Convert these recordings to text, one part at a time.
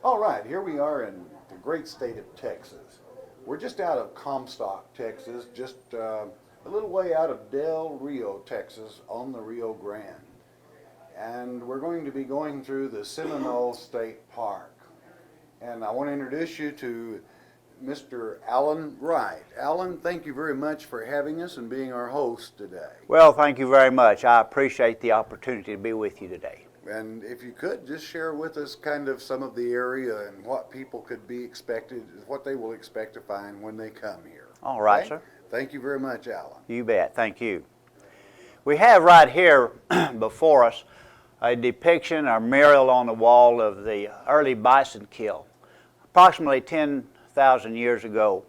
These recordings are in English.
All right, here we are in the great state of Texas. We're just out of Comstock, Texas, just a little way out of Del Rio, Texas, on the Rio Grande. And we're going to be going through the Seminole State Park. And I want to introduce you to Mr. Alan Wright. Alan, thank you very much for having us and being our host today. Well, thank you very much. I appreciate the opportunity to be with you today. And if you could, just share with us kind of some of the area and what people could be expected, what they will expect to find when they come here. All right, Okay? sir. Thank you very much, Alan. You bet. Thank you. We have right here before us a depiction, a mural on the wall of the early bison kill, approximately 10,000 years ago.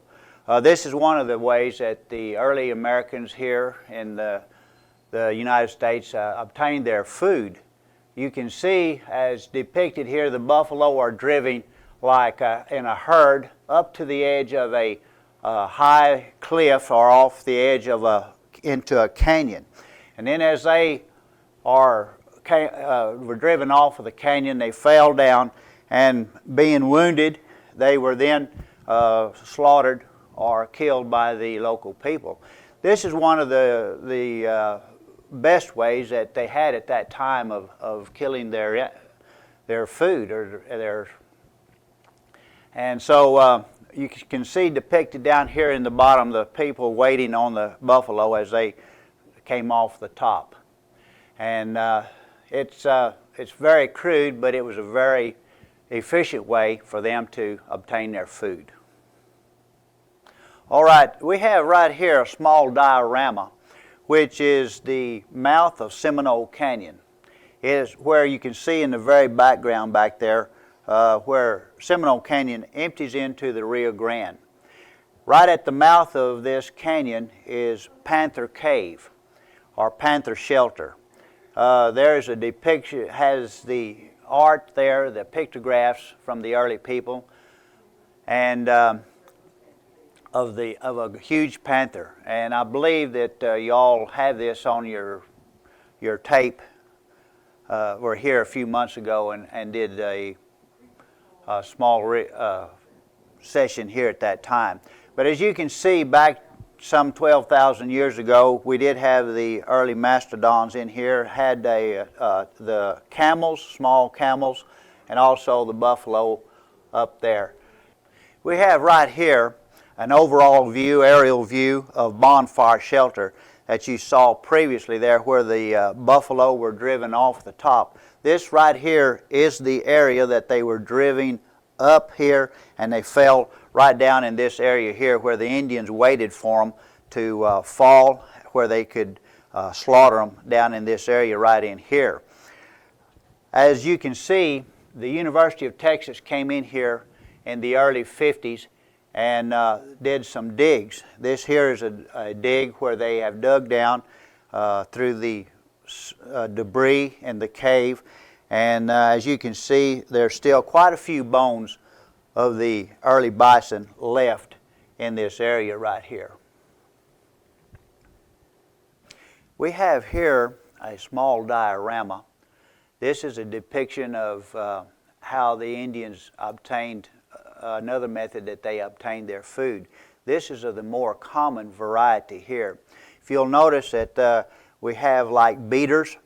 This is one of the ways that the early Americans here in the United States obtained their food. You can see, as depicted here, the buffalo are driven like in a herd up to the edge of a high cliff or off the edge of into a canyon. And then as they were driven off of the canyon, they fell down, and being wounded, they were then slaughtered or killed by the local people. This is one of the best ways that they had at that time of killing their food and so you can see depicted down here in the bottom the people waiting on the buffalo as they came off the top. And it's very crude, but it was a very efficient way for them to obtain their food. All right, we have right here a small diorama, which is the mouth of Seminole Canyon. It is where you can see in the very background back there where Seminole Canyon empties into the Rio Grande. Right at the mouth of this canyon is Panther Cave, or Panther Shelter. There is a depiction, has the art there, the pictographs from the early people, and of a huge panther. And I believe that you all have this on your tape. We're here a few months ago and did a small session here at that time. But as you can see, back some 12,000 years ago, we did have the early mastodons in here, had the camels, small camels, and also the buffalo up there. We have right here an overall view, aerial view of Bonfire Shelter that you saw previously there where the buffalo were driven off the top. This right here is the area that they were driven up here, and they fell right down in this area here where the Indians waited for them to fall, where they could slaughter them down in this area right in here. As you can see, the University of Texas came in here in the early 50s and did some digs. This here is a dig where they have dug down through the debris in the cave, and as you can see, there's still quite a few bones of the early bison left in this area right here. We have here a small diorama. This is a depiction of how the Indians obtained another method that they obtained their food. This is of the more common variety here. If you'll notice that we have like beaters,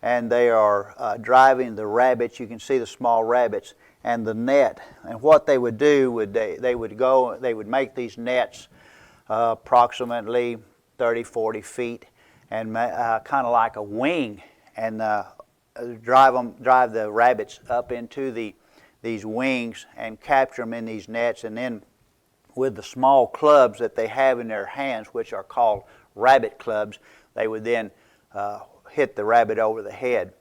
and they are driving the rabbits. You can see the small rabbits and the net. And what they would do, they would make these nets approximately 30, 40 feet, and kind of like a wing, and drive the rabbits up into these wings and capture them in these nets, and then with the small clubs that they have in their hands, which are called rabbit clubs, they would then hit the rabbit over the head.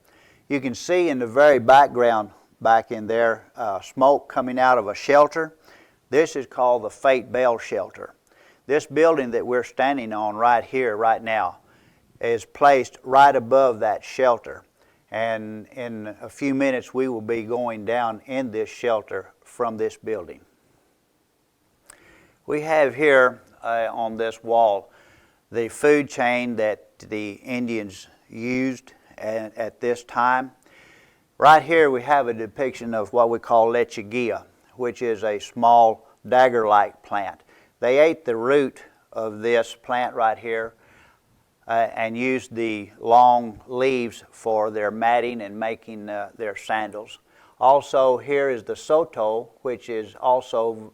You can see in the very background back in there smoke coming out of a shelter. This is called the Fate Bell Shelter. This building that we're standing on right here, right now, is placed right above that shelter. And in a few minutes we will be going down in this shelter from this building. We have here on this wall the food chain that the Indians used at this time. Right here we have a depiction of what we call lechuguilla, which is a small dagger-like plant. They ate the root of this plant right here and used the long leaves for their matting and making their sandals. Also, here is the soto, which is also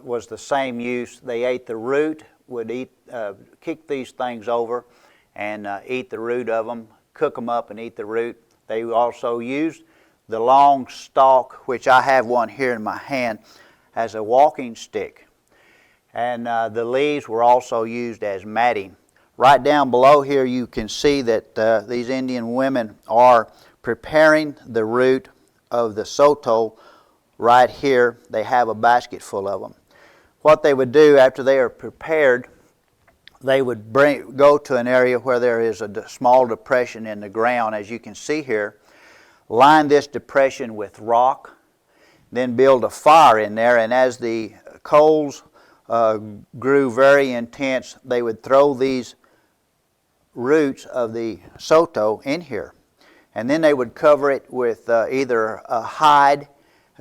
was the same use. They ate the root, would kick these things over and eat the root of them, cook them up and eat the root. They also used the long stalk, which I have one here in my hand, as a walking stick. And the leaves were also used as matting. Right down below here you can see that these Indian women are preparing the root of the soto right here. They have a basket full of them. What they would do after they are prepared, they would go to an area where there is a small depression in the ground, as you can see here, line this depression with rock, then build a fire in there, and as the coals grew very intense, they would throw these roots of the soto in here. And then they would cover it with either a hide,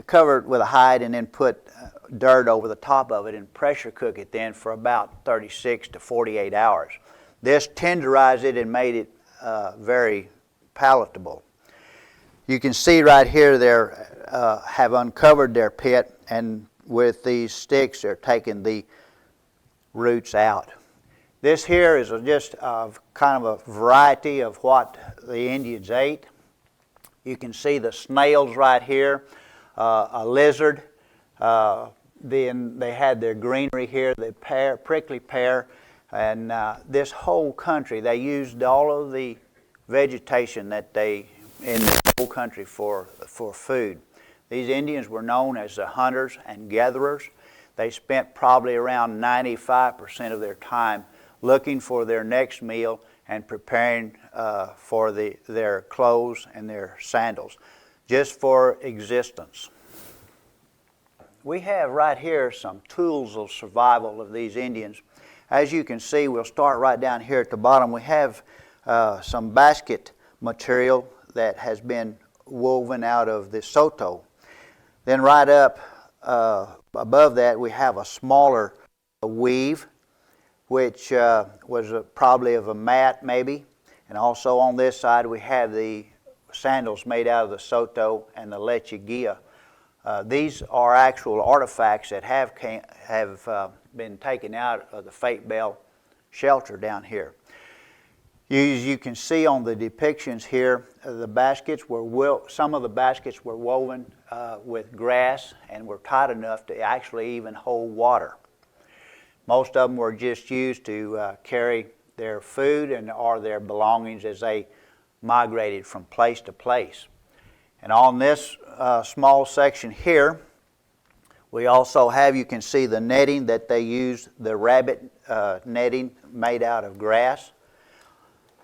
cover it with a hide and then put dirt over the top of it and pressure cook it then for about 36 to 48 hours. This tenderized it and made it very palatable. You can see right here they have uncovered their pit, and with these sticks they're taking the roots out. This here is just kind of a variety of what the Indians ate. You can see the snails right here, a lizard. Then they had their greenery here, the pear, prickly pear, and this whole country, they used all of the vegetation that they in the whole country for food. These Indians were known as the hunters and gatherers. They spent probably around 95% of their time looking for their next meal and preparing for their clothes and their sandals, just for existence. We have right here some tools of survival of these Indians. As you can see, we'll start right down here at the bottom. We have some basket material that has been woven out of the soto. Then right up above that, we have a smaller weave, which was probably of a mat maybe. And also on this side, we have the sandals made out of the soto and the lechuguilla. These are actual artifacts that have been taken out of the Fate Bell shelter down here. As you can see on the depictions here, the baskets were some of the baskets were woven with grass and were tight enough to actually even hold water. Most of them were just used to carry their food or their belongings as they migrated from place to place. And on this small section here, we also have, you can see the netting that they used, the rabbit netting made out of grass.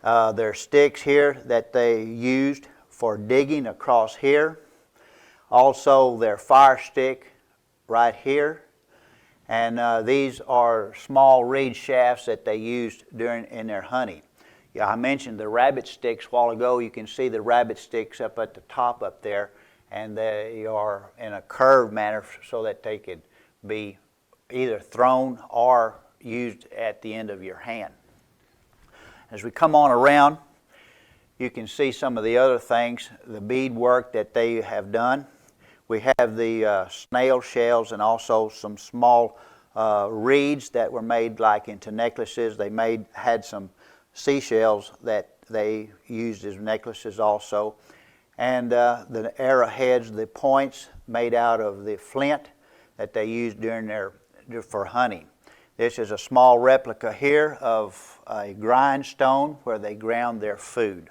Their sticks here that they used for digging across here. Also their fire stick right here. And these are small reed shafts that they used in their hunting. Yeah, I mentioned the rabbit sticks a while ago. You can see the rabbit sticks up at the top up there, and they are in a curved manner so that they could be either thrown or used at the end of your hand. As we come on around, you can see some of the other things, the bead work that they have done. We have the snail shells and also some small reeds that were made like into necklaces. They had some seashells that they used as necklaces also. And the arrowheads, the points made out of the flint that they used for hunting. This is a small replica here of a grindstone where they ground their food.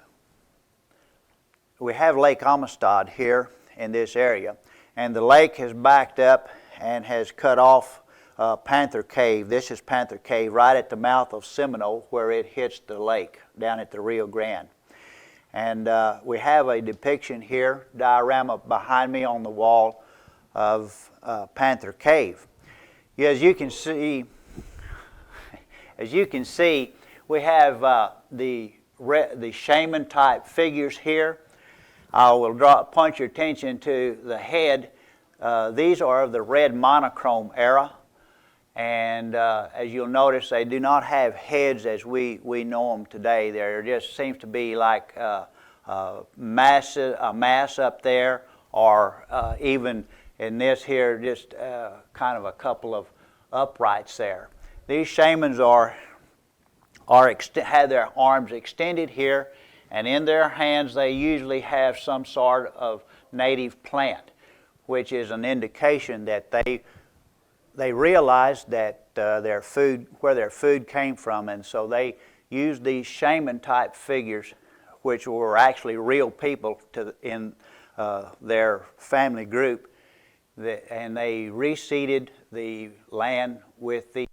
We have Lake Amistad here in this area, and the lake has backed up and has cut off Panther Cave. This is Panther Cave right at the mouth of Seminole where it hits the lake down at the Rio Grande. And we have a depiction here, diorama behind me on the wall of Panther Cave. As you can see, we have the shaman type figures here. I will point your attention to the head. These are of the red monochrome era. And as you'll notice, they do not have heads as we know them today. There just seems to be like a mass up there, or even in this here, just kind of a couple of uprights there. These shamans have their arms extended here, and in their hands they usually have some sort of native plant, which is an indication that they realized that where their food came from, and so they used these shaman-type figures, which were actually real people in their family group, and they reseeded the land with these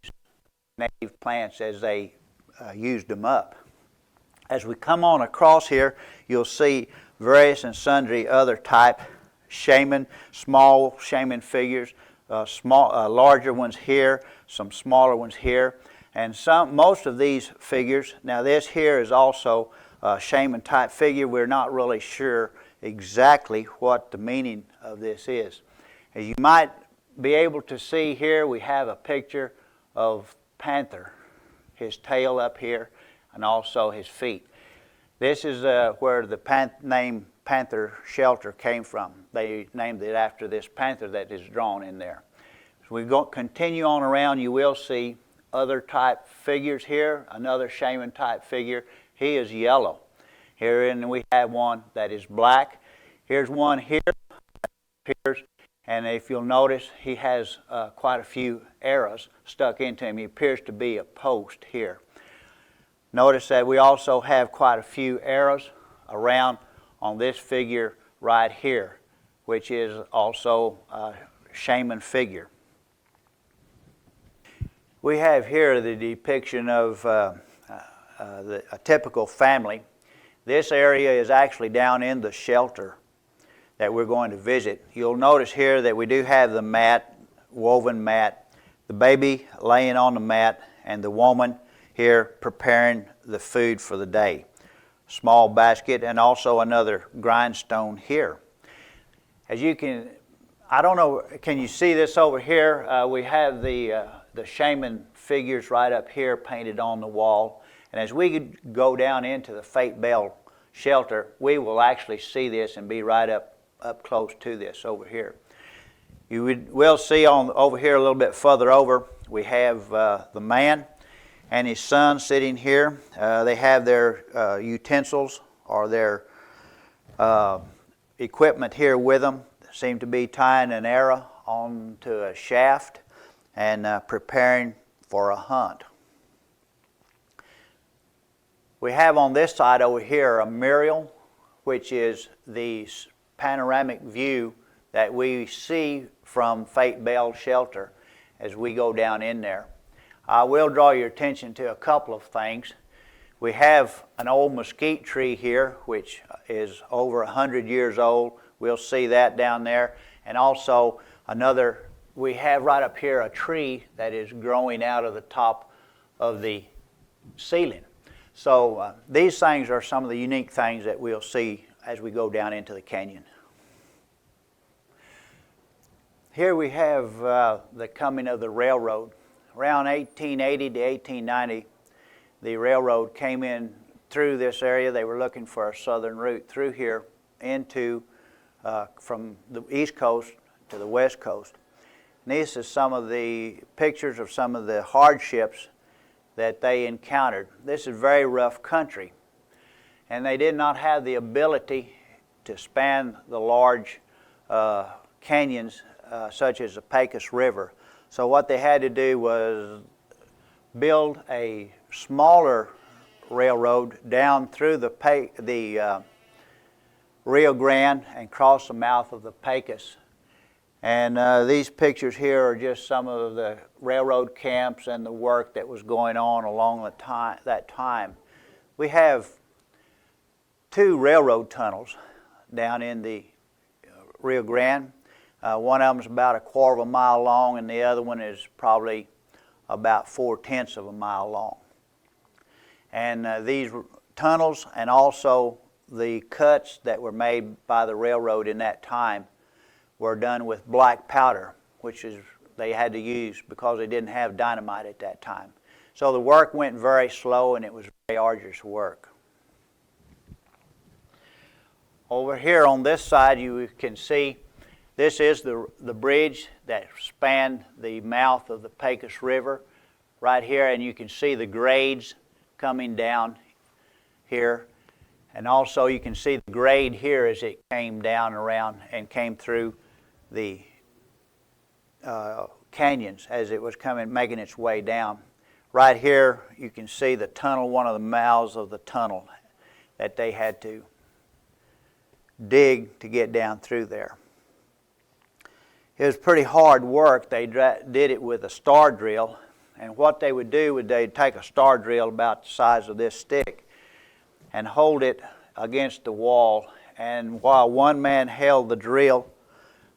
native plants as they used them up. As we come on across here, you'll see various and sundry other type small shaman figures. Larger ones here, some smaller ones here, and most of these figures. Now this here is also a shaman type figure. We're not really sure exactly what the meaning of this is. As you might be able to see here, we have a picture of panther, his tail up here, and also his feet. This is where the name Panther Shelter came from. They named it after this panther that is drawn in there. As we continue on around, you will see other type figures here. Another shaman type figure. He is yellow. Here, and we have one that is black. Here's one here that appears, and if you'll notice, he has quite a few arrows stuck into him. He appears to be a post here. Notice that we also have quite a few arrows around on this figure right here, which is also a shaman figure. We have here the depiction of a typical family. This area is actually down in the shelter that we're going to visit. You'll notice here that we do have the mat, woven mat, the baby laying on the mat, and the woman here preparing the food for the day. Small basket, and also another grindstone here. As you can, I don't know, can you see this over here? We have the shaman figures right up here painted on the wall. And as we go down into the Fate Bell shelter, we will actually see this and be right up close to this over here. You will see over here a little bit further over, we have the man and his son sitting here. They have their utensils or their equipment here with them. They seem to be tying an arrow onto a shaft and preparing for a hunt. We have on this side over here a mural, which is the panoramic view that we see from Fate Bell Shelter as we go down in there. I will draw your attention to a couple of things. We have an old mesquite tree here, which is over 100 years old. We'll see that down there. And also we have right up here a tree that is growing out of the top of the ceiling. So these things are some of the unique things that we'll see as we go down into the canyon. Here we have the coming of the railroad. Around 1880 to 1890, the railroad came in through this area. They were looking for a southern route through here into from the East Coast to the West Coast. And this is some of the pictures of some of the hardships that they encountered. This is very rough country, and they did not have the ability to span the large canyons such as the Pecos River. So what they had to do was build a smaller railroad down through the Rio Grande and cross the mouth of the Pecos. And these pictures here are just some of the railroad camps and the work that was going on along that time. We have 2 railroad tunnels down in the Rio Grande. One of them is about 1/4 of a mile long, and the other one is probably about 4/10 of a mile long. And these tunnels and also the cuts that were made by the railroad in that time were done with black powder, which is they had to use because they didn't have dynamite at that time. So the work went very slow and it was very arduous work. Over here on this side you can see this is the bridge that spanned the mouth of the Pecos River right here, and you can see the grades coming down here. And also you can see the grade here as it came down around and came through the canyons as it was making its way down. Right here you can see the tunnel, one of the mouths of the tunnel that they had to dig to get down through there. It was pretty hard work. They did it with a star drill, and what they would do would they'd take a star drill about the size of this stick and hold it against the wall, and while one man held the drill,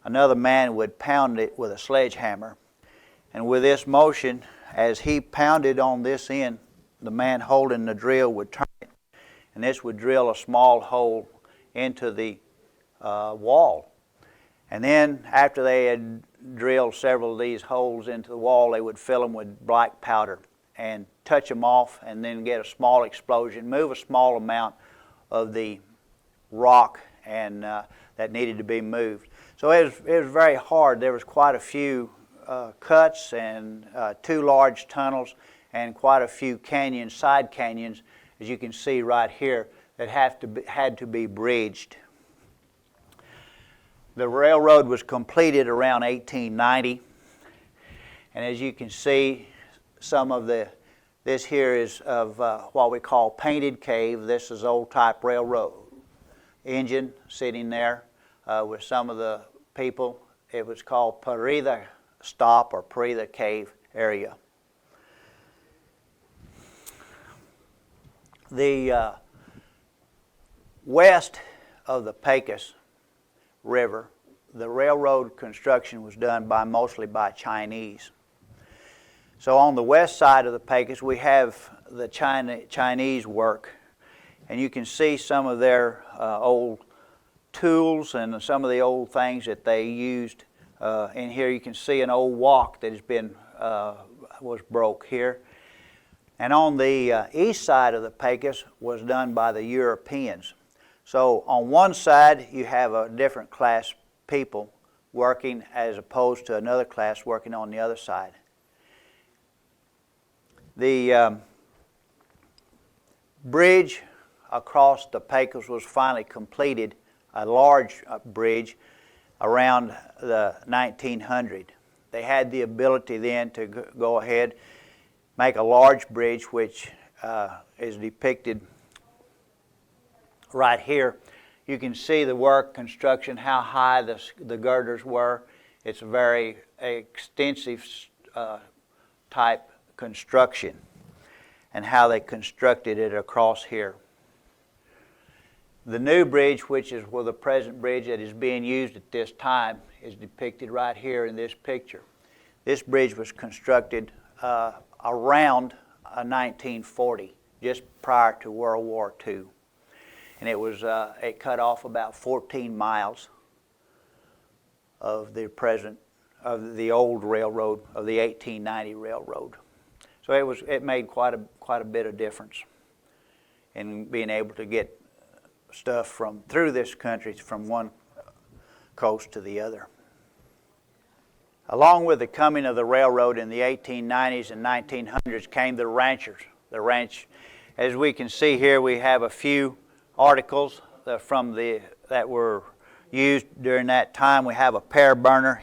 another man would pound it with a sledgehammer. And with this motion, as he pounded on this end, the man holding the drill would turn it, and this would drill a small hole into the wall. And then after they had drilled several of these holes into the wall, they would fill them with black powder and touch them off and then get a small explosion, move a small amount of the rock and that needed to be moved. So it was very hard. There was quite a few cuts and 2 large tunnels and quite a few canyons, side canyons, as you can see right here, that had to be bridged. The railroad was completed around 1890, and as you can see, some of this here is of what we call painted cave. This is old type railroad engine sitting there with some of the people. It was called Parida Stop or Parida Cave area. The west of the Pecos River, the railroad construction was done mostly by Chinese. So on the west side of the Pecos, we have the Chinese work, and you can see some of their old tools and some of the old things that they used. In here you can see an old walk that has been was broke here. And on the east side of the Pecos was done by the Europeans. So on one side you have a different class people working as opposed to another class working on the other side. The bridge across the Pecos was finally completed, a large bridge, around the 1900. They had the ability then to go ahead, make a large bridge, which is depicted right here. You can see the work, construction, how high the girders were. It's a very extensive type construction, and how they constructed it across here. The new bridge, which is the present bridge that is being used at this time, is depicted right here in this picture. This bridge was constructed around 1940, just prior to World War II. And it cut off about 14 miles of the old railroad, of the 1890 railroad. So it made quite a bit of difference in being able to get stuff through this country from one coast to the other. Along with the coming of the railroad in the 1890s and 1900s came the ranchers. The ranch, as we can see here, we have a few articles that were used during that time. We have a pear burner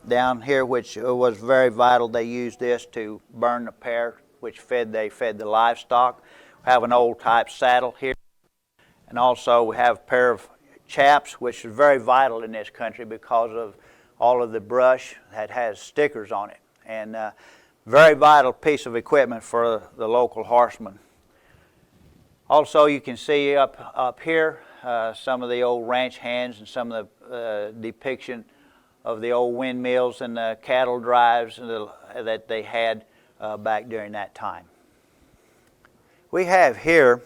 down here, which was very vital. They used this to burn the pear, which they fed the livestock. We have an old type saddle here, and also we have a pair of chaps, which is very vital in this country because of all of the brush that has stickers on it, and very vital piece of equipment for the local horsemen. Also, you can see up here some of the old ranch hands and some of the depiction of the old windmills and the cattle drives that they had back during that time. We have here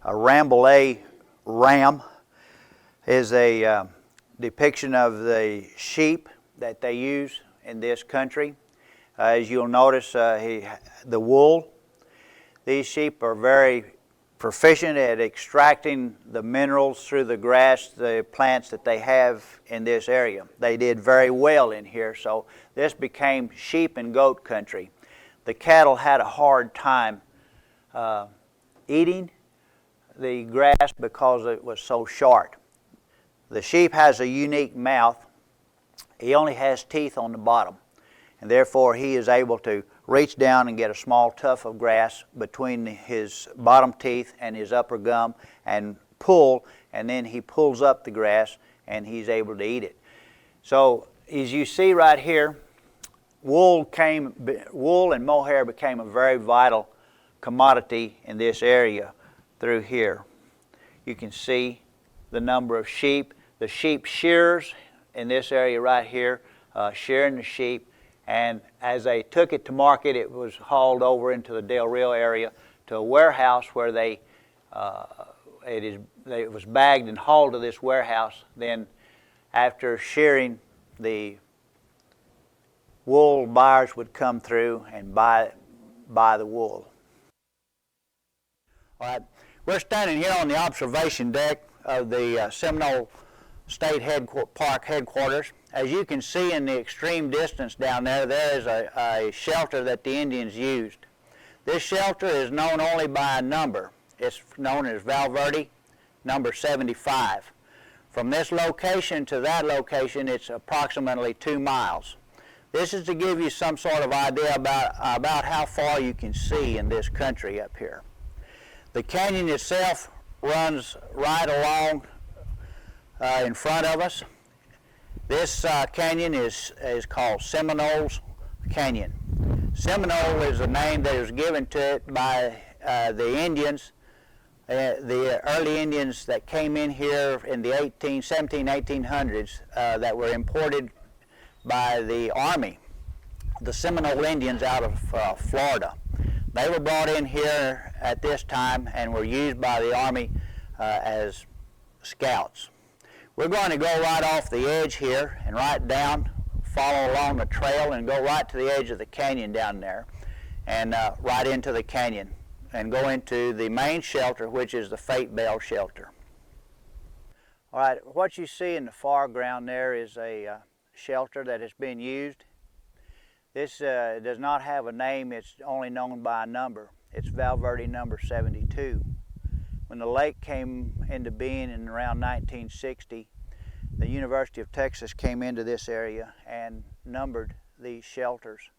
a Ramble A ram is a depiction of the sheep that they use in this country. As you'll notice, the wool. These sheep are very proficient at extracting the minerals through the grass, the plants that they have in this area. They did very well in here, so this became sheep and goat country. The cattle had a hard time eating the grass because it was so short. The sheep has a unique mouth. He only has teeth on the bottom, and therefore he is able to reach down and get a small tuft of grass between his bottom teeth and his upper gum and pull, and then he pulls up the grass and he's able to eat it. So as you see right here, wool and mohair became a very vital commodity in this area through here. You can see the number of sheep, the sheep shearers in this area right here, shearing the sheep. And as they took it to market, it was hauled over into the Del Rio area to a warehouse where it was bagged and hauled to this warehouse. Then after shearing, the wool buyers would come through and buy the wool. All right, we're standing here on the observation deck of the Seminole State Park headquarters. As you can see in the extreme distance down there, there is a shelter that the Indians used. This shelter is known only by a number. It's known as Valverde, number 75. From this location to that location, it's approximately 2 miles. This is to give you some sort of idea about how far you can see in this country up here. The canyon itself runs right along in front of us. This canyon is called Seminole's Canyon. Seminole is a name that was given to it by the Indians, the early Indians that came in here in the 1800s that were imported by the Army, the Seminole Indians out of Florida. They were brought in here at this time and were used by the Army as scouts. We're going to go right off the edge here and right down, follow along the trail and go right to the edge of the canyon down there and right into the canyon and go into the main shelter, which is the Fate Bell shelter. All right, what you see in the foreground there is a shelter that has been used. This does not have a name, it's only known by a number. It's Valverde number 72. When the lake came into being in around 1960, the University of Texas came into this area and numbered these shelters.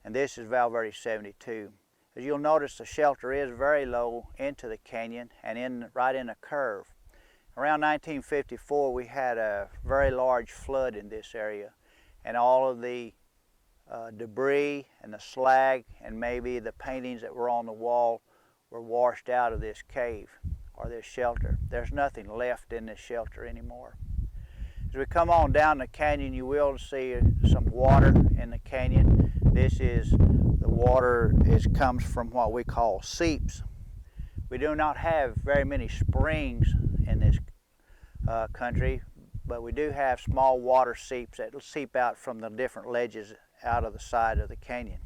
And this is Valverde 72. As you'll notice, the shelter is very low into the canyon and right in a curve. Around 1954, we had a very large flood in this area, and all of the debris and the slag and maybe the paintings that were on the wall were washed out of this cave or this shelter. There's nothing left in this shelter anymore. As we come on down the canyon, you will see some water in the canyon. This is the water. It comes from what we call seeps. We do not have very many springs in this country, but we do have small water seeps that seep out from the different ledges out of the side of the canyon.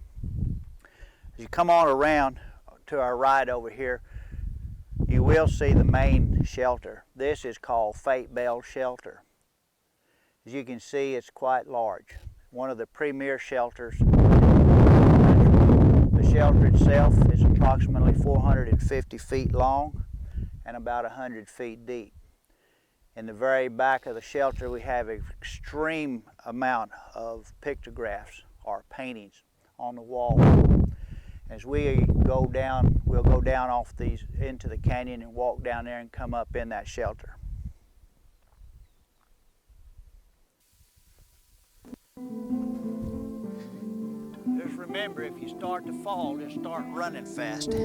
As you come on around to our right over here, you will see the main shelter. This is called Fate Bell Shelter. As you can see, it's quite large. One of the premier shelters. The shelter itself is approximately 450 feet long and about 100 feet deep. In the very back of the shelter, we have an extreme amount of pictographs or paintings on the wall. As we go down, we'll go down off these into the canyon and walk down there and come up in that shelter. Just remember, if you start to fall, just start running fast.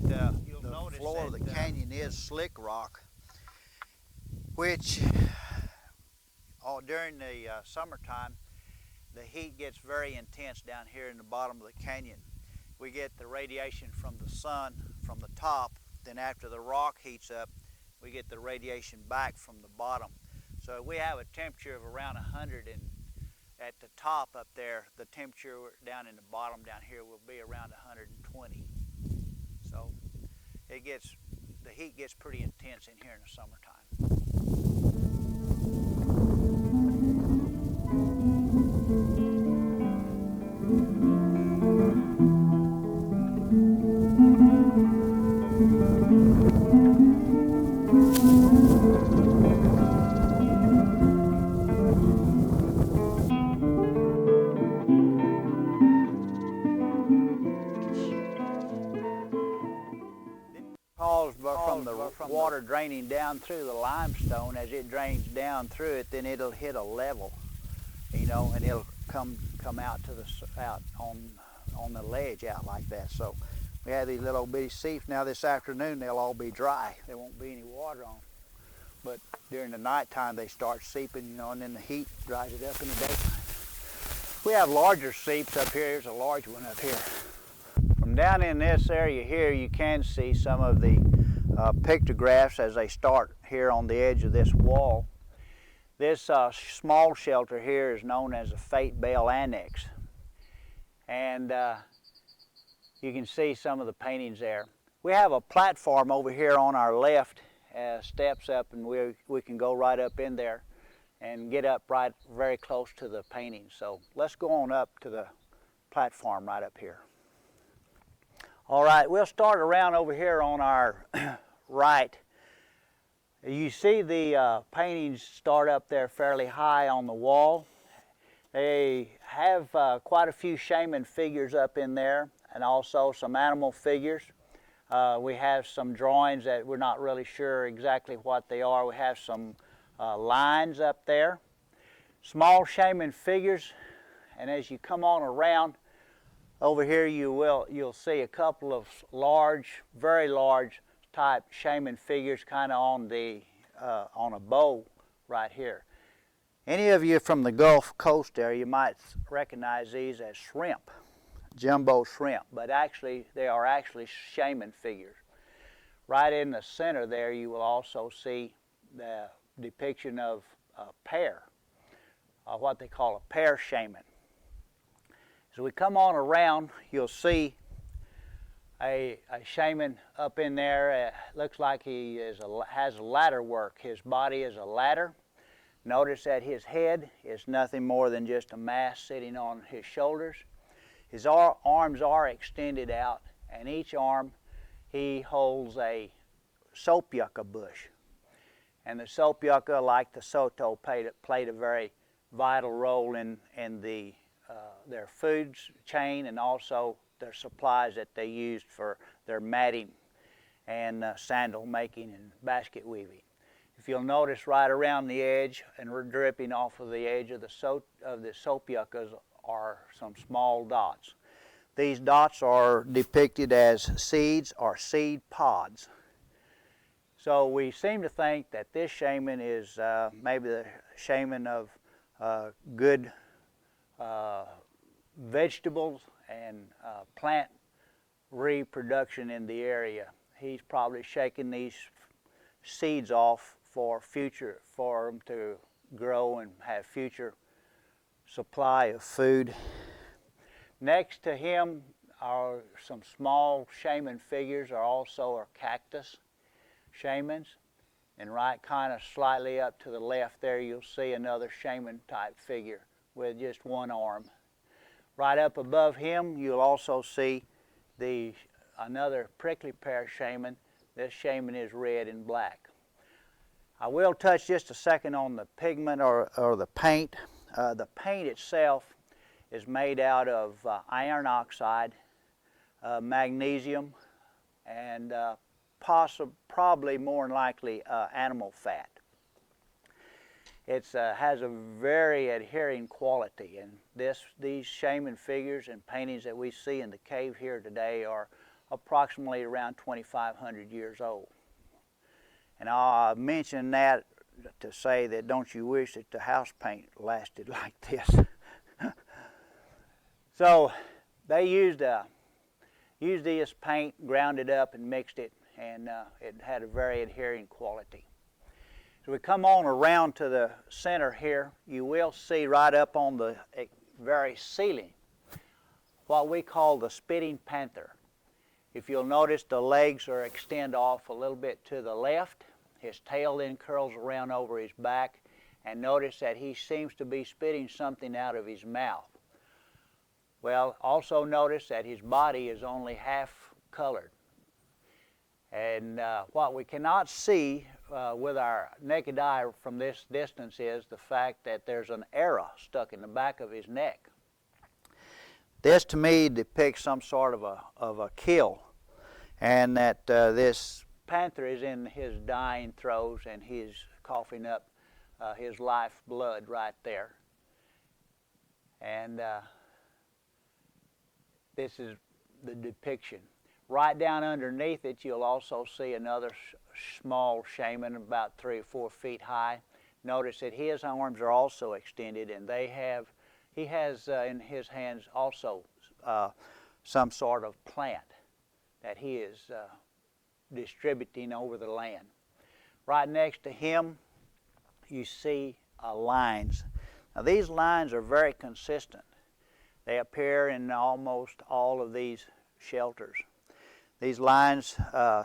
the floor of the canyon is slick rock, which during the summertime, the heat gets very intense down here in the bottom of the canyon. We get the radiation from the sun from the top, then after the rock heats up, we get the radiation back from the bottom. So we have a temperature of around 100, and at the top up there, the temperature down in the bottom down here will be around 120. So the heat gets pretty intense in here in the summertime. From the water draining down through the limestone. As it drains down through it, then it'll hit a level, and it'll come out to out on the ledge out like that. So we have these little bitty seeps. Now this afternoon they'll all be dry. There won't be any water on them. But during the nighttime they start seeping, and then the heat dries it up in the daytime. We have larger seeps up here. There's a large one up here. From down in this area here, you can see some of the pictographs as they start here on the edge of this wall. This small shelter here is known as the Fate Bell Annex. And you can see some of the paintings there. We have a platform over here on our left, steps up, and we can go right up in there and get up right very close to the paintings. So let's go on up to the platform right up here. All right, we'll start around over here on our right. You see the paintings start up there fairly high on the wall. They have quite a few shaman figures up in there, and also some animal figures. We have some drawings that we're not really sure exactly what they are. We have some lines up there, small shaman figures, and as you come on around, over here you'll see a couple of large, very large type shaman figures kind of on a bow right here. Any of you from the Gulf Coast there, you might recognize these as shrimp, jumbo shrimp, but actually they are actually shaman figures. Right in the center there you will also see the depiction of a pear, what they call a pear shaman. As we come on around, you'll see a shaman up in there. Looks like he has ladder work. His body is a ladder. Notice that his head is nothing more than just a mass sitting on his shoulders. His arms are extended out, and each arm he holds a soap yucca bush. And the soap yucca, like the Soto, played a very vital role in their food chain, and also their supplies that they used for their matting and sandal making and basket weaving. If you'll notice, right around the edge and dripping off of the edge of the soap yuccas are some small dots. These dots are depicted as seeds or seed pods. So we seem to think that this shaman is maybe the shaman of good vegetables and plant reproduction in the area. He's probably shaking these seeds off for them to grow and have future supply of food. Next to him are some small shaman figures, are also cactus shamans. And right kind of slightly up to the left there, you'll see another shaman type figure with just one arm. Right up above him, you'll also see another prickly pear shaman. This shaman is red and black. I will touch just a second on the pigment or the paint. The paint itself is made out of iron oxide, magnesium, and probably more than likely animal fat. It has a very adhering quality, and these shaman figures and paintings that we see in the cave here today are approximately around 2,500 years old. And I mention that to say that don't you wish that the house paint lasted like this. So they used this paint, ground it up and mixed it, and it had a very adhering quality. So we come on around to the center here, you will see right up on the very ceiling what we call the spitting panther. If you'll notice, the legs are extend off a little bit to the left. His tail then curls around over his back, and notice that he seems to be spitting something out of his mouth. Well, also notice that his body is only half colored. And what we cannot see with our naked eye from this distance is the fact that there's an arrow stuck in the back of his neck. This to me depicts some sort of a kill, and that this panther is in his dying throes and he's coughing up his life blood right there. And this is the depiction. Right down underneath it, you'll also see another small shaman about 3 or 4 feet high. Notice that his arms are also extended, and he has in his hands also some sort of plant that he is distributing over the land. Right next to him, you see lines. Now these lines are very consistent. They appear in almost all of these shelters. These lines,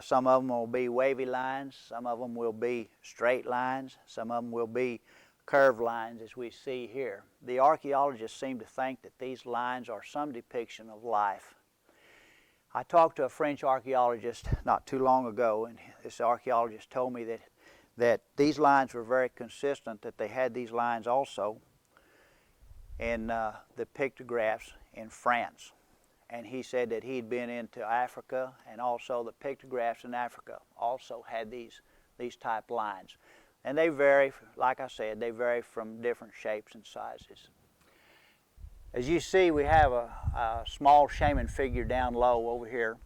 some of them will be wavy lines, some of them will be straight lines, some of them will be curved lines as we see here. The archaeologists seem to think that these lines are some depiction of life. I talked to a French archaeologist not too long ago, and this archaeologist told me that these lines were very consistent, that they had these lines also in the pictographs in France. And he said that he'd been into Africa, and also the pictographs in Africa also had these type lines. And they vary, like I said, they vary from different shapes and sizes. As you see, we have a small shaman figure down low over here.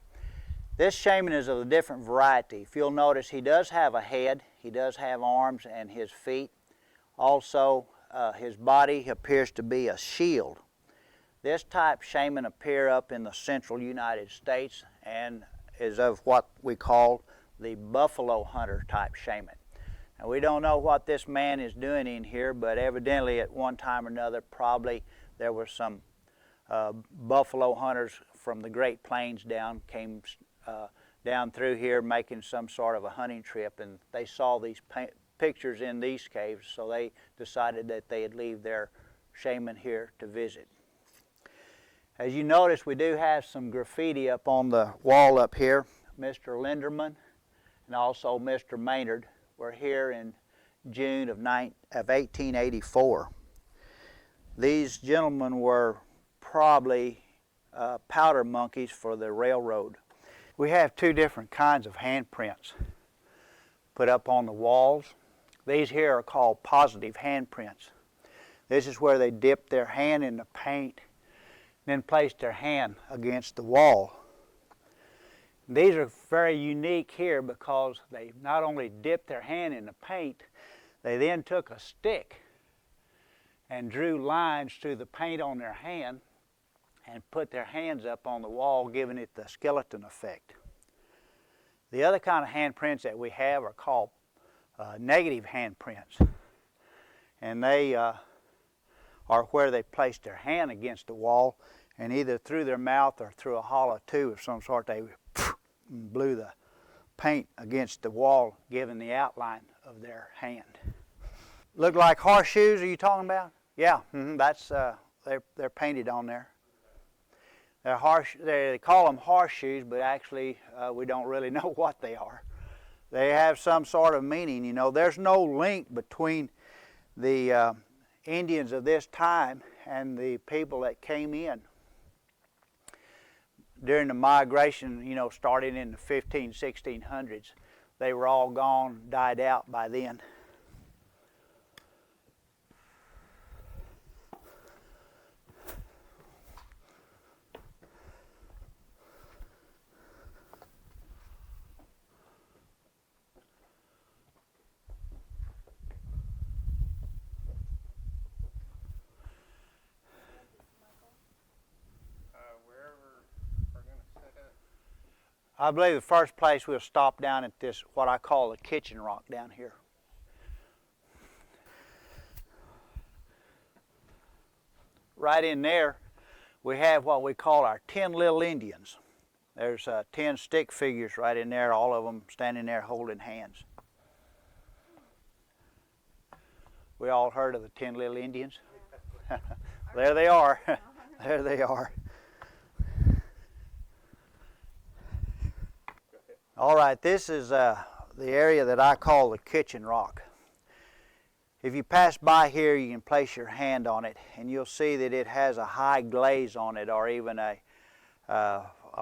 This shaman is of a different variety. If you'll notice, he does have a head, he does have arms and his feet. Also, his body appears to be a shield. This type shaman appear up in the central United States and is of what we call the buffalo hunter type shaman. Now, we don't know what this man is doing in here, but evidently at one time or another probably there were some buffalo hunters from the Great Plains came down through here making some sort of a hunting trip, and they saw these pictures in these caves, so they decided that they'd leave their shaman here to visit. As you notice, we do have some graffiti up on the wall up here. Mr. Linderman and also Mr. Maynard were here in June of 1884. These gentlemen were probably powder monkeys for the railroad. We have 2 different kinds of handprints put up on the walls. These here are called positive handprints. This is where they dip their hand in the paint, then place their hand against the wall. These are very unique here because they not only dipped their hand in the paint, they then took a stick and drew lines through the paint on their hand and put their hands up on the wall, giving it the skeleton effect. The other kind of handprints that we have are called negative handprints, and they are where they placed their hand against the wall, and either through their mouth or through a hollow tube of some sort, they blew the paint against the wall, giving the outline of their hand. Look like horseshoes, are you talking about? Yeah, that's they're painted on there. They call them horseshoes, but actually we don't really know what they are. They have some sort of meaning. You know, there's no link between the Indians of this time and the people that came in during the migration, you know, starting in the 1600s. They were all gone, died out by then. I believe the first place we'll stop down at this, what I call the kitchen rock down here. Right in there, we have what we call our 10 little Indians. There's 10 stick figures right in there, all of them standing there holding hands. We all heard of the 10 little Indians? There they are. There they are. All right, this is the area that I call the kitchen rock. If you pass by here, you can place your hand on it, and you'll see that it has a high glaze on it, or even a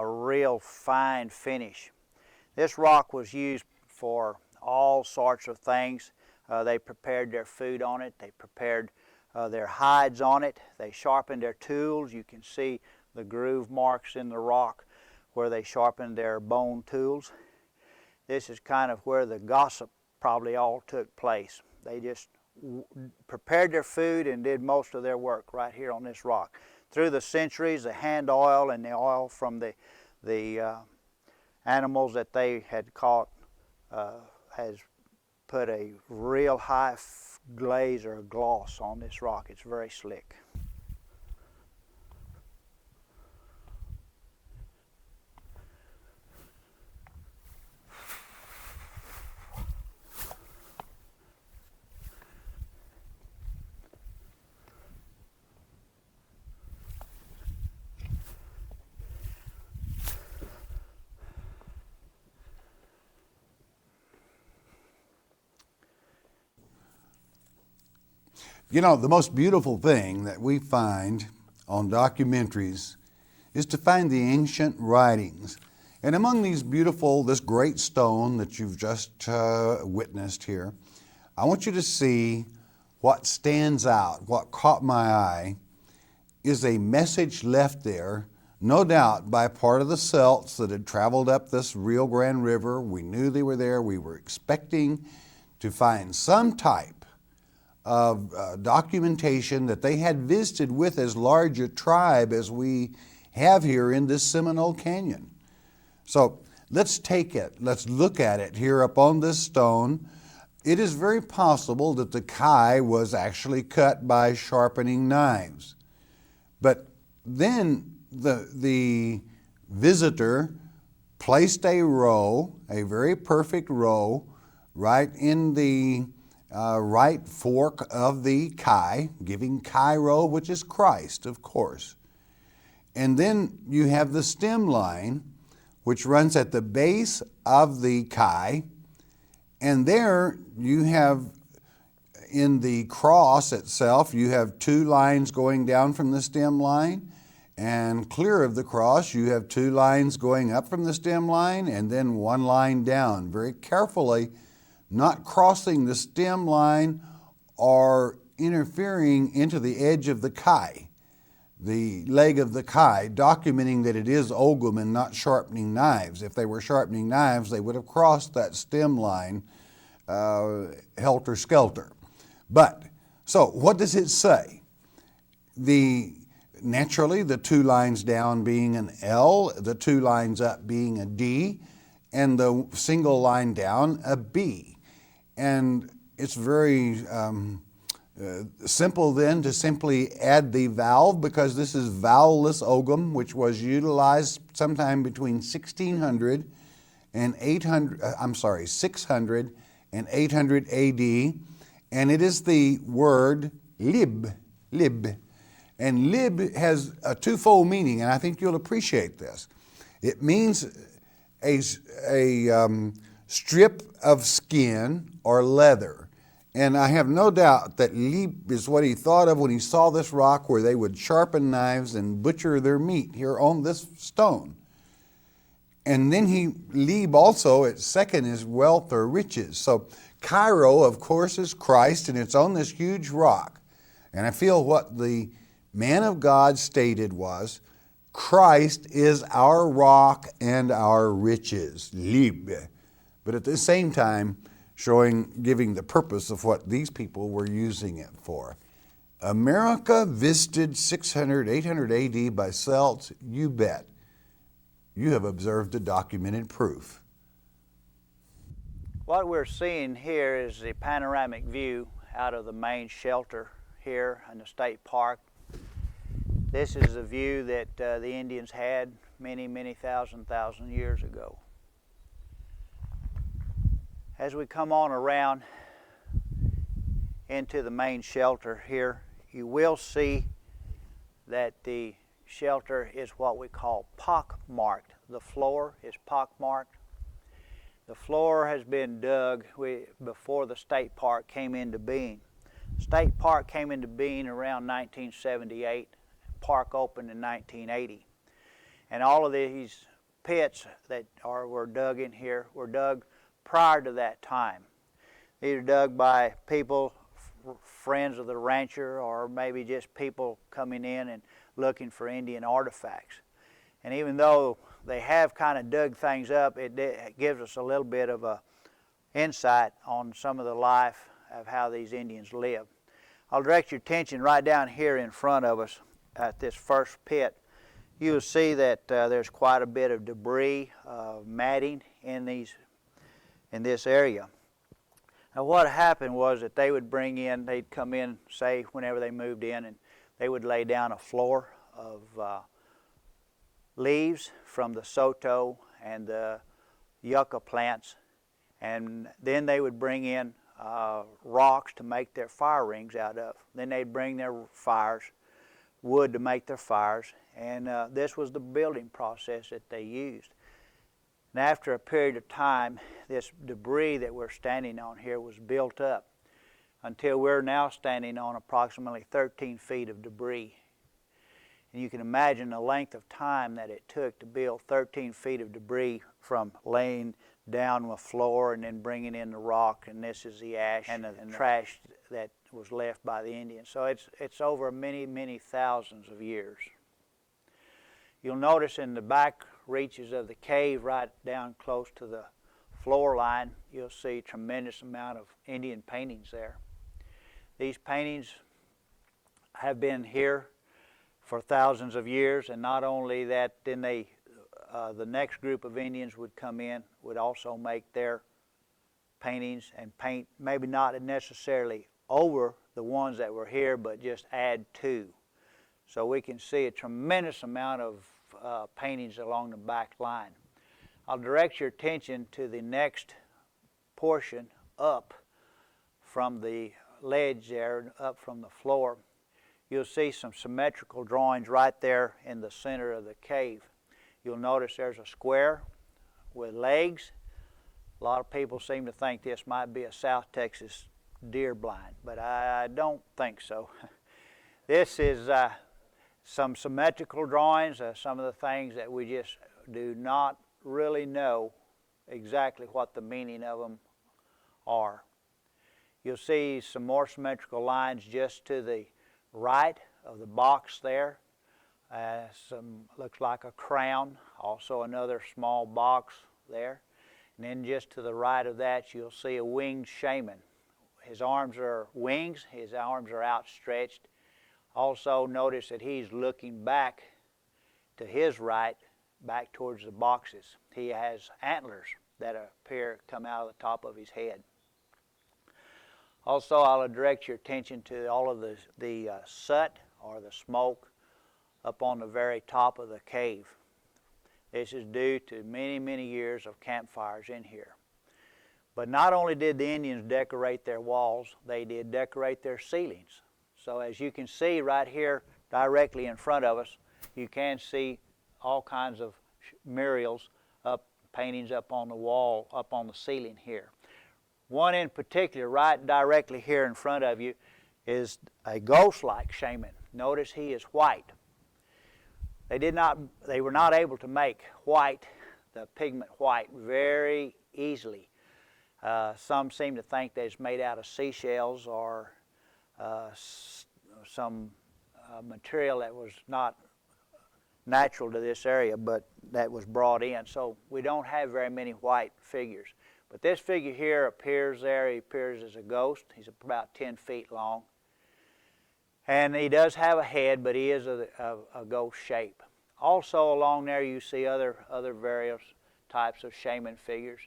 real fine finish. This rock was used for all sorts of things. They prepared their food on it. They prepared their hides on it. They sharpened their tools. You can see the groove marks in the rock where they sharpened their bone tools. This is kind of where the gossip probably all took place. They just prepared their food and did most of their work right here on this rock. Through the centuries, the hand oil and the oil from the animals that they had caught has put a real high glaze or gloss on this rock. It's very slick. You know, the most beautiful thing that we find on documentaries is to find the ancient writings. And among these this great stone that you've just witnessed here, I want you to see what stands out. What caught my eye is a message left there, no doubt by part of the Celts that had traveled up this Rio Grande River. We knew they were there. We were expecting to find some type of documentation that they had visited with as large a tribe as we have here in this Seminole Canyon. So let's take it, let's look at it here up on this stone. It is very possible that the kai was actually cut by sharpening knives. But then the visitor placed a row, a very perfect row, right in the right fork of the kai, giving Cairo, which is Christ, of course. And then you have the stem line, which runs at the base of the kai, and there you have, in the cross itself, you have two lines going down from the stem line, and clear of the cross you have two lines going up from the stem line, and then one line down, very carefully not crossing the stem line or interfering into the edge of the kai, the leg of the kai, documenting that it is ogum and not sharpening knives. If they were sharpening knives, they would have crossed that stem line helter-skelter. But, so what does it say? Naturally, the two lines down being an L, the two lines up being a D, and the single line down a B. And it's very simple then to simply add the valve, because this is vowelless ogum, which was utilized sometime between 600 and 800 AD, and it is the word lib. And lib has a twofold meaning, and I think you'll appreciate this. It means a strip of skin or leather. And I have no doubt that lib is what he thought of when he saw this rock where they would sharpen knives and butcher their meat here on this stone. And then lib also, its second is wealth or riches. So Cairo, of course, is Christ, and it's on this huge rock. And I feel what the man of God stated was, Christ is our rock and our riches, lib. But at the same time, giving the purpose of what these people were using it for. America visited 600, 800 AD by Celts, you bet. you have observed a documented proof. What we're seeing here is the panoramic view out of the main shelter here in the state park. This is the view that the Indians had many thousand years ago. As we come on around into the main shelter here, you will see that the shelter is what we call pock-marked. The floor is pock-marked. The floor has been dug before the state park came into being. State park came into being around 1978. Park opened in 1980. And all of these pits that were dug in here were dug prior to that time. These are dug by people, friends of the rancher, or maybe just people coming in and looking for Indian artifacts. And even though they have kind of dug things up, it gives us a little bit of a insight on some of the life of how these Indians lived. I'll direct your attention right down here in front of us at this first pit. You'll see that there's quite a bit of debris, matting in this area. Now what happened was that they'd come in, say, whenever they moved in, and they would lay down a floor of leaves from the soto and the yucca plants, and then they would bring in rocks to make their fire rings out of. Then they'd bring their fires, wood to make their fires, and this was the building process that they used. And after a period of time, this debris that we're standing on here was built up until we're now standing on approximately 13 feet of debris. And you can imagine the length of time that it took to build 13 feet of debris from laying down the floor and then bringing in the rock, and this is the ash and the trash that was left by the Indians. So it's over many thousands of years. You'll notice in the back reaches of the cave, right down close to the floor line, you'll see a tremendous amount of Indian paintings there. These paintings have been here for thousands of years, and not only that, then the next group of Indians would come in, would also make their paintings and paint, maybe not necessarily over the ones that were here, but just add to. So we can see a tremendous amount of paintings along the back line. I'll direct your attention to the next portion up from the ledge there, up from the floor. You'll see some symmetrical drawings right there in the center of the cave. You'll notice there's a square with legs. A lot of people seem to think this might be a South Texas deer blind, but I don't think so. This is some symmetrical drawings, some of the things that we just do not really know exactly what the meaning of them are. You'll see some more symmetrical lines just to the right of the box there. Some looks like a crown, also another small box there. And then just to the right of that, you'll see a winged shaman. His arms are wings, his arms are outstretched. Also notice that he's looking back to his right, back towards the boxes. He has antlers that come out of the top of his head. Also, I'll direct your attention to all of the soot or the smoke up on the very top of the cave. This is due to many years of campfires in here. But not only did the Indians decorate their walls, they did decorate their ceilings. So as you can see right here directly in front of us, you can see all kinds of murals, paintings up on the wall, up on the ceiling here. One in particular, right directly here in front of you, is a ghost-like shaman. Notice he is white. They were not able to make white, the pigment white, very easily. Some seem to think that it's made out of seashells or some material that was not natural to this area, but that was brought in. So we don't have very many white figures. But this figure here appears there. He appears as a ghost. He's about 10 feet long. And he does have a head, but he is a ghost shape. also along there you see other various types of shaman figures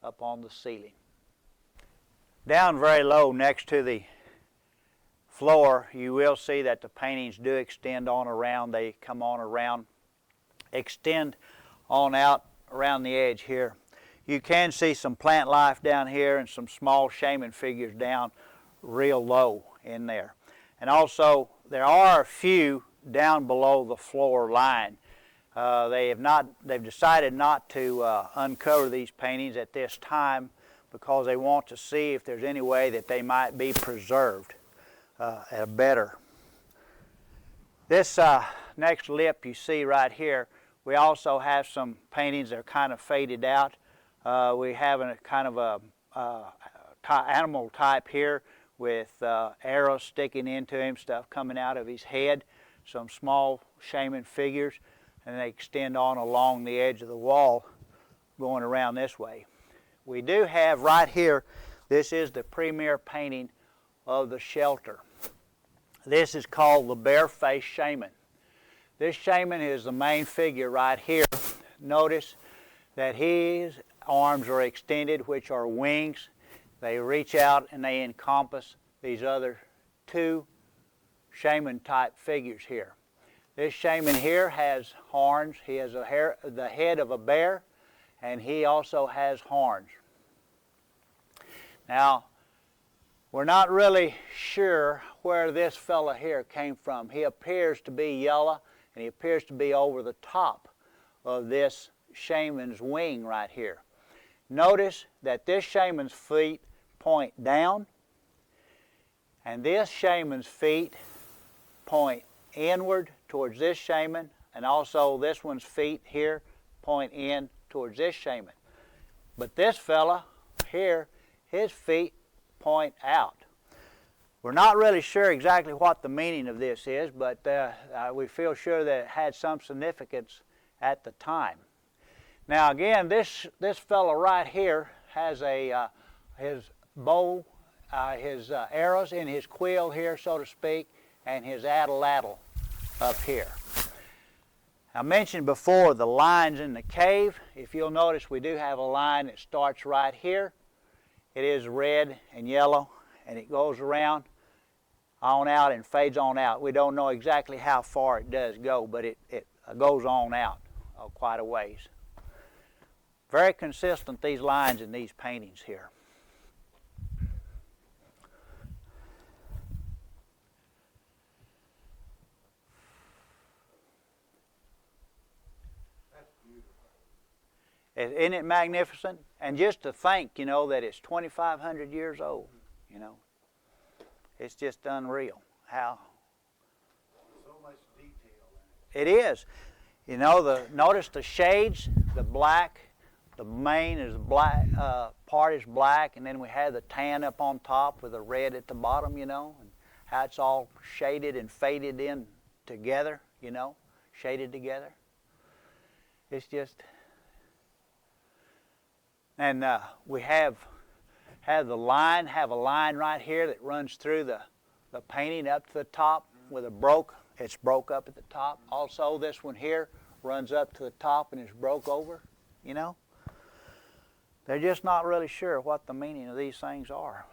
up on the ceiling. Down very low next to the floor, you will see that the paintings do extend on around. They come on around, extend on out around the edge here. You can see some plant life down here and some small shaman figures down real low in there. And also there are a few down below the floor line. They've decided not to uncover these paintings at this time because they want to see if there's any way that they might be preserved better. This next lip you see right here, we also have some paintings that are kind of faded out. We have a kind of a animal type here with arrows sticking into him, stuff coming out of his head, some small shaman figures, and they extend on along the edge of the wall going around this way. We do have right here, this is the premier painting of the shelter. This is called the Bare-Faced Shaman. This shaman is the main figure right here. Notice that his arms are extended, which are wings. They reach out and they encompass these other two shaman type figures here. This shaman here has horns. He has the head of a bear, and he also has horns. Now, we're not really sure where this fella here came from. He appears to be yellow, and he appears to be over the top of this shaman's wing right here. Notice that this shaman's feet point down, and this shaman's feet point inward towards this shaman, and also this one's feet here point in towards this shaman. But this fella here, his feet point out. We're not really sure exactly what the meaning of this is, but we feel sure that it had some significance at the time. Now again, this fellow right here has his bow, his arrows in his quill here, so to speak, and his atlatl up here. I mentioned before the lines in the cave. If you'll notice, we do have a line that starts right here. It is red and yellow, and it goes around on out and fades on out. We don't know exactly how far it does go, but it goes on out quite a ways. Very consistent, these lines in these paintings here. Isn't it magnificent? And just to think, that it's 2,500 years old, It's just unreal how. So much detail in it. It is. Notice the shades, the black, the main is black, part is black, and then we have the tan up on top with the red at the bottom, and how it's all shaded and faded in together, shaded together. It's just. And we have a line right here that runs through the painting up to the top with it's broke up at the top. Also, this one here runs up to the top and is broke over, They're just not really sure what the meaning of these things are.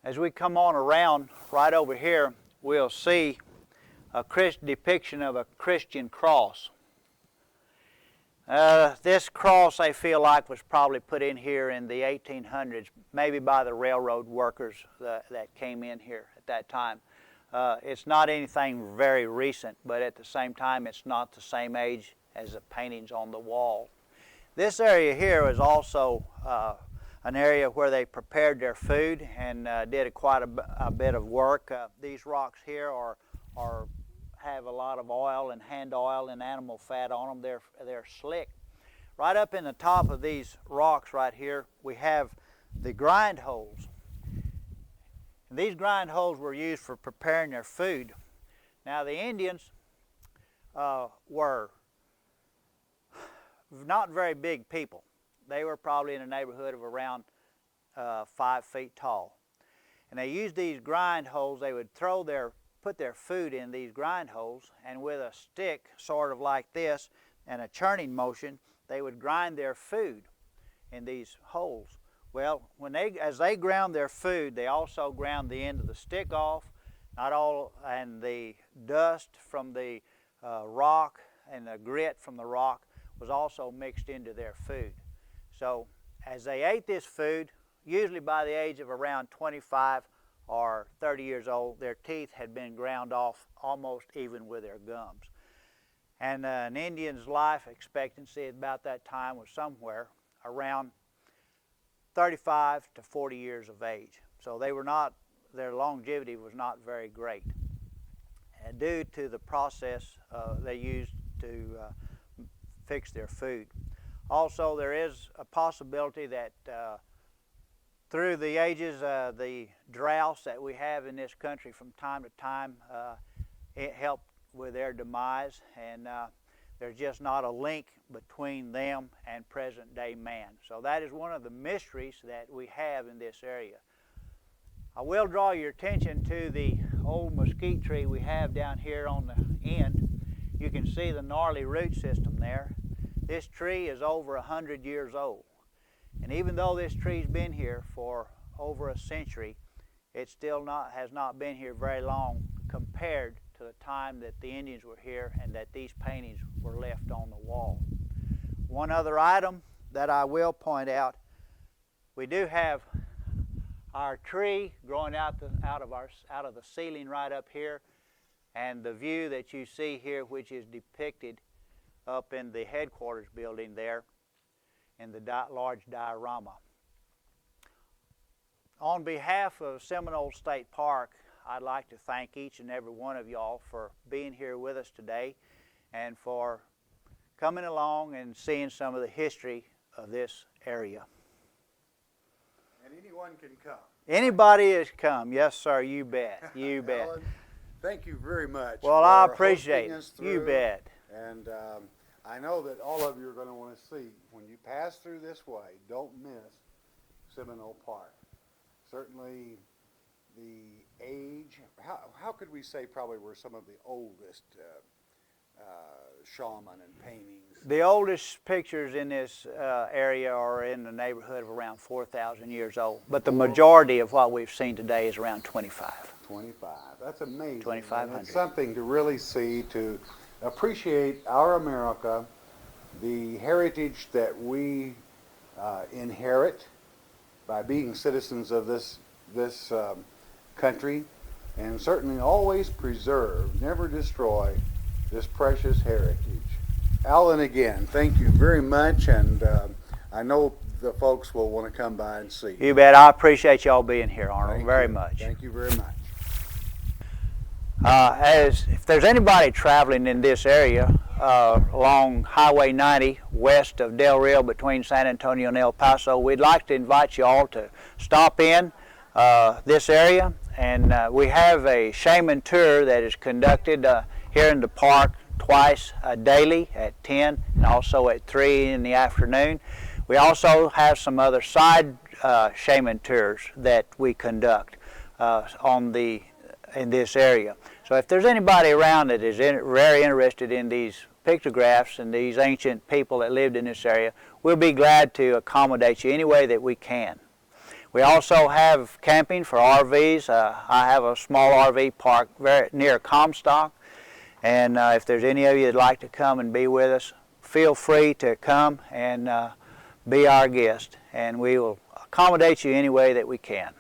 As we come on around right over here, we'll see a depiction of a Christian cross. This cross, I feel like, was probably put in here in the 1800s, maybe by the railroad workers that came in here at that time. It's not anything very recent, but at the same time, it's not the same age as the paintings on the wall. This area here is also an area where they prepared their food and did quite a bit of work. These rocks here have a lot of oil and hand oil and animal fat on them. They're slick. Right up in the top of these rocks right here, we have the grind holes. And these grind holes were used for preparing their food. Now the Indians, were not very big people. They were probably in a neighborhood of around 5 feet tall. And they used these grind holes. They would put their food in these grind holes, and with a stick sort of like this and a churning motion, they would grind their food in these holes. Well, as they ground their food, they also ground the end of the stick off, and the dust from the rock and the grit from the rock was also mixed into their food. So as they ate this food, usually by the age of around 25 or 30 years old, their teeth had been ground off almost even with their gums. And an Indian's life expectancy at about that time was somewhere around 35 to 40 years of age. So their longevity was not very great, due to the process they used to fix their food. Also, there is a possibility that through the ages, the droughts that we have in this country from time to time, it helped with their demise, and there's just not a link between them and present-day man. So that is one of the mysteries that we have in this area. I will draw your attention to the old mesquite tree we have down here on the end. You can see the gnarly root system there. This tree is over 100 years old. And even though this tree's been here for over a century, it still has not been here very long compared to the time that the Indians were here and that these paintings were left on the wall. One other item that I will point out, we do have our tree growing out of the ceiling right up here, and the view that you see here, which is depicted up in the headquarters building there in the large diorama. On behalf of Seminole State Park, I'd like to thank each and every one of y'all for being here with us today and for coming along and seeing some of the history of this area. And anyone can come. Anybody has come. Yes, sir, you bet. You bet. Alan, thank you very much. Well, I appreciate it. You bet. And I know that all of you are going to want to see, when you pass through this way, don't miss Seminole Park. Certainly the age, how could we say probably were some of the oldest shaman and paintings? The oldest pictures in this area are in the neighborhood of around 4,000 years old, but the majority of what we've seen today is around 25. 25. That's amazing. 2,500. It's something to really see, to appreciate our America, the heritage that we inherit by being citizens of this country, and certainly always preserve, never destroy this precious heritage. Alan, again, thank you very much, and I know the folks will want to come by and see. You bet. I appreciate y'all being here, Arnold, very much. Thank you very much. If there's anybody traveling in this area along Highway 90 west of Del Rio between San Antonio and El Paso, we'd like to invite you all to stop in this area, and we have a shaman tour that is conducted here in the park twice daily at 10 and also at 3 in the afternoon. We also have some other side shaman tours that we conduct in this area. So if there's anybody around that is very interested in these pictographs and these ancient people that lived in this area, we'll be glad to accommodate you any way that we can. We also have camping for RVs. I have a small RV park very near Comstock, and if there's any of you that'd like to come and be with us, feel free to come and be our guest, and we will accommodate you any way that we can.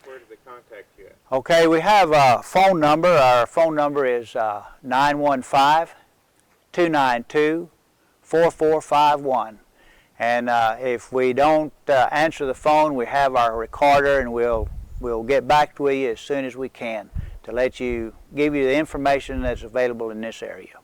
Where do they contact you at? Okay, we have a phone number. Our phone number is 915-292-4451. And if we don't answer the phone, we have our recorder, and we'll get back to you as soon as we can to give you the information that's available in this area.